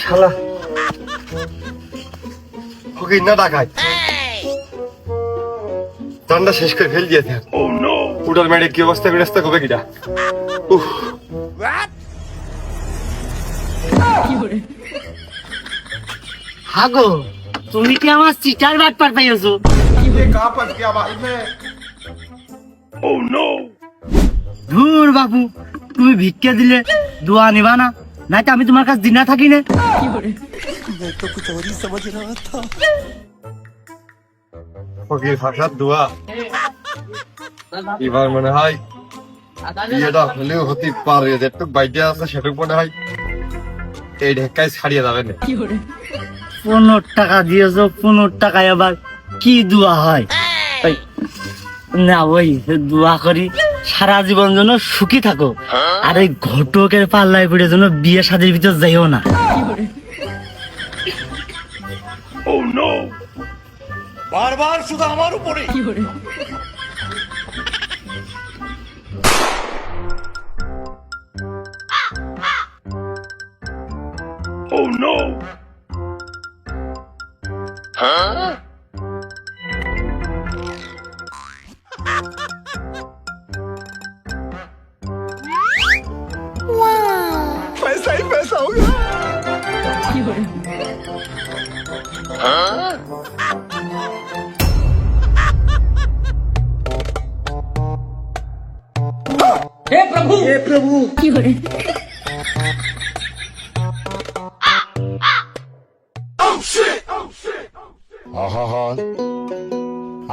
শালা ওকে না ডাকায় ঠান্ডা শেষ করে ফেল দিয়েছে। উঠার মেয়েটা কি অবস্থা বিরাস্তা করবে কিনা। হাগো তুমি কি আমার চিটার বাট পার পাইছো? ধুর বাবু, তুমি ভিক্ষা দিলে দোয়া নিবা না, নাই তো আমি তোমার কাছে দিনা থাকি না। ফকির ফাঁসার দোয়া এবার মনে হয় বিয়েটা হলেও হতে পারে। যেটুক বাইটে আছে সেটুক মনে হয় এই ঢেকায় ছাড়িয়ে যাবে না। 15 টাকা দিয়েছো, 15 টাকায় আবার কি দোয়া হয়? ওই, না ওই দোয়া করি সারা জীবন যেন সুখী থাকো, আর এই ঘটকের পাল্লায় পড়ে যেন বিয়ে শাদীর ভিতর যাইও না। বারবার শুধু আমার উপরে पैसा ही पैसा होगा। আহা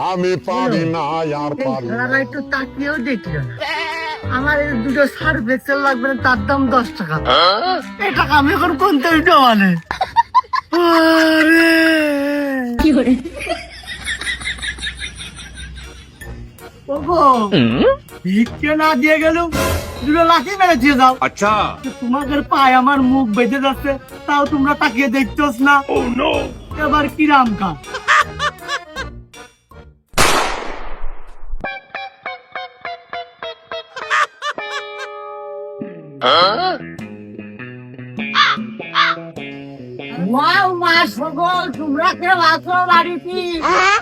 আমি পারি না আর পারি না। দাদা একটু তাকিয়েও দেখলো না। আমার এই দুটো সার্ফ এক্সেল লাগবে না, তার দাম 10 টাকা। এই টাকা আমি এখন কোন তৈরিটা মানে ভিক্ষে না দিয়ে গেল, দুটো লাঠি মেরে দিয়ে যাও। अच्छा তোমাদের পায়ে আমার মুখ বেঁধে যাচ্ছে, তাও তোমরা তাকিয়ে দেখতেছ না। এবার কিরাম কা ওয়াও মা সকল, তোমরা কেউ আছো বাড়িতে?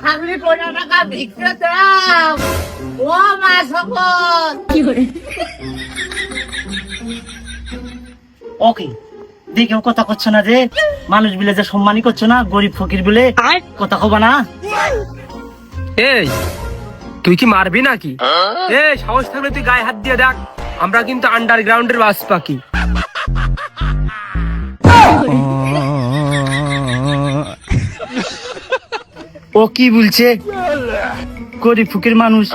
থাকলে 15 টাকা ভিক্ষে দাও। ও মা সকল, ওকে দেখেও কথা করছো না যে মানুষ বিলে যে সম্মানই করছো না, গরিব ফকির বলে কথা কবা না। এই তুই কি মারবি নাকি? এই সাহস থাকলে তুই গায়ে হাত দিয়ে দেখ, আমরা কিন্তু আন্ডারগ্রাউন্ডের বাস পাখি। ও কি বলছে? গরিব ফকির মানুষ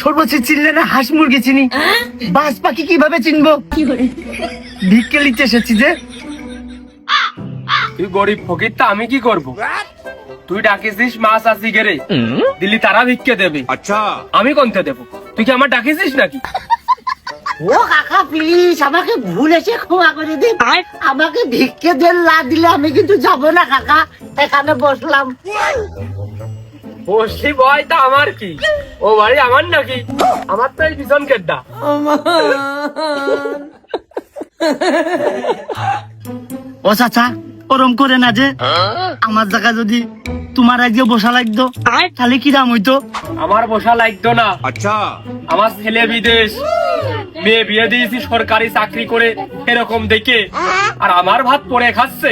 সর্বোচ্চ চিনলে না হাঁস মুরগি চিনি, বাস পাখি কিভাবে চিনবো? ভিক্ষে লিখতে এসেছি যে। তুই গরিব ফকির, তা আমি কি করব? তুই ডাকিছিস মাছ আসি গেরে দিল্লি, তারা ভিক্ষে দেবে। अच्छा আমি কোনতে দেবো? তুই কি আমার ডাকিছিস নাকি? ও কাকা প্লিজ আমাকে ভুল এসে ক্ষমা করে দিন, আমাকে ভিক্ষে দেন, না দিলে আমি কিন্তু যাবো না কাকা। এখানে বসলাম। বসলি বয়, তা আমার কি? ও বাড়ি আমার নাকি? আমার তো এই পিছন কেড্ডা। ও চাচা ওরম করে না যে, আমার জায়গা যদি তোমার আজকে বসা লাগতো তাহলে কি দাম হইতো? আমার বসা লাগতো না। अच्छा আমার ছেলে বিদেশ, মেয়ে বিয়ে দিয়েছি সরকারি চাকরি করে এরকম দেখে, আর আমার ভাত পরে খাচ্ছে।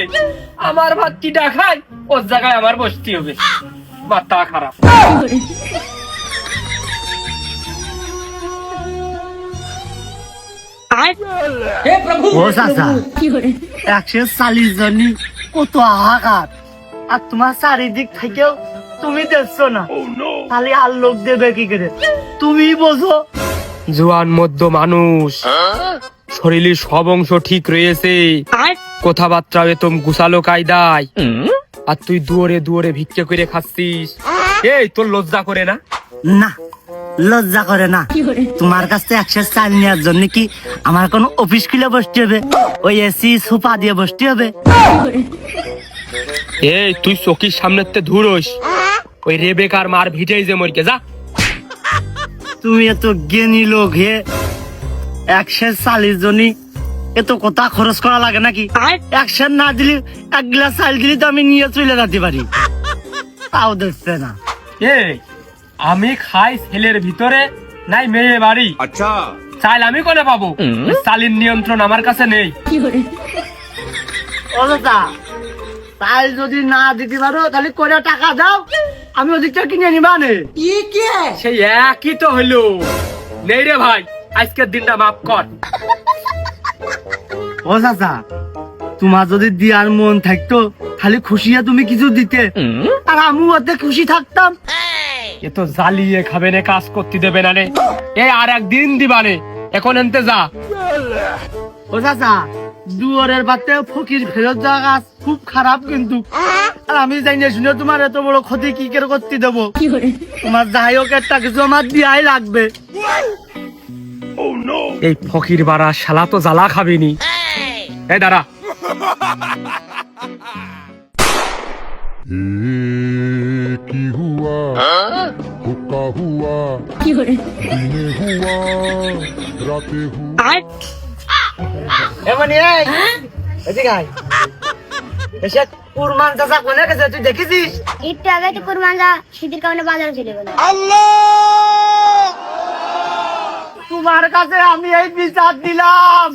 আমার ভাত কিটা খায়, ওর জায়গায় আমার বসতে হবে। মাথা খারাপ। ও চাচা 140 জনই কত হাহাকার, আর তোমার চারিদিক থেকেও তুমি দেখছো না, তাহলে আর লোক দেবে কি করে? তুমি বোঝো। জোয়ান মধ্য মানুষ, শরীরের সব অংশ ঠিক রয়েছে, কথাবার্তা একদম গুছালো কায়দায়, আর তুই দুয়ারে দুয়ারে ভিক্ষে করে খাচ্ছিস। এই তোর লজ্জা করে না? না লজ্জা করে না। তোমার কাছ থেকে 100 চাল নেওয়ার জন্য কি আমার কোন অফিস খুলে বসতে হবে? ওই এসি সোফা দিয়ে বসতে হবে? এই তুই চকির সামনে ধুরোস, ওই রেবেকার মার ভিটেই যে মরকে যা। তুমি এত জ্ঞানী লোক হে, 140 জনই এত কথা খরচ করা লাগে নাকি? একশন না দিলি, এক গ্লাস চাল দিলি তো আমি নিয়ে চলে যেতে পারি, তাও দেখছে না। এই আমি খাই ছেলের ভিতরে নাই মেয়ে বাড়ি। अच्छा চাল আমি কোনে পাবো? চালের নিয়ন্ত্রণ আমার কাছে নেই। ও দাদা, চাল যদি না দিতে পারো তাহলে করে টাকা দাও, আমি ওদিকটা কিনে নিবা নে। সেই একই তো হইলো। নেই রে ভাই, আজকের দিনটা মাফ কর। ও চাচা, তোমার যদি দিয়ার মন থাকতো খালি খুশিয়া তুমি কিছু দিতে, আর আমি ওতে খুশি থাকতাম। এ তো জ্বালিয়ে খাবে নে, কাজ করতে দেবে না রে। এই আর একদিন দিবানে, এখন এনতে যা। ও চাচা, দুয়ারের বাতে ফকির ফেরত যাওয়া কাজ খুব খারাপ কিন্তু, আর আমি জানি না শুনে তোমার এত বড় ক্ষতি কি করে করতে দেবো। তোমার যাই হোক একটা কিছু আমার দিয়াই লাগবে। এই ফকির বাড়া শালা তো জ্বালা খাবিনি। এই দাঁড়া, কি হুয়া হুকা হুয়া দিনে হুয়া রাতে হুয়া এমনি এই এদিকে আয়। এসে কুরমান চাচা কোনে গেছে তুই দেখেছিস? একটু আগে তো কুরবানরা শীতের কারণে বাজারে চলে গেল। তোমার কাছে আমি এই বিচার দিলাম।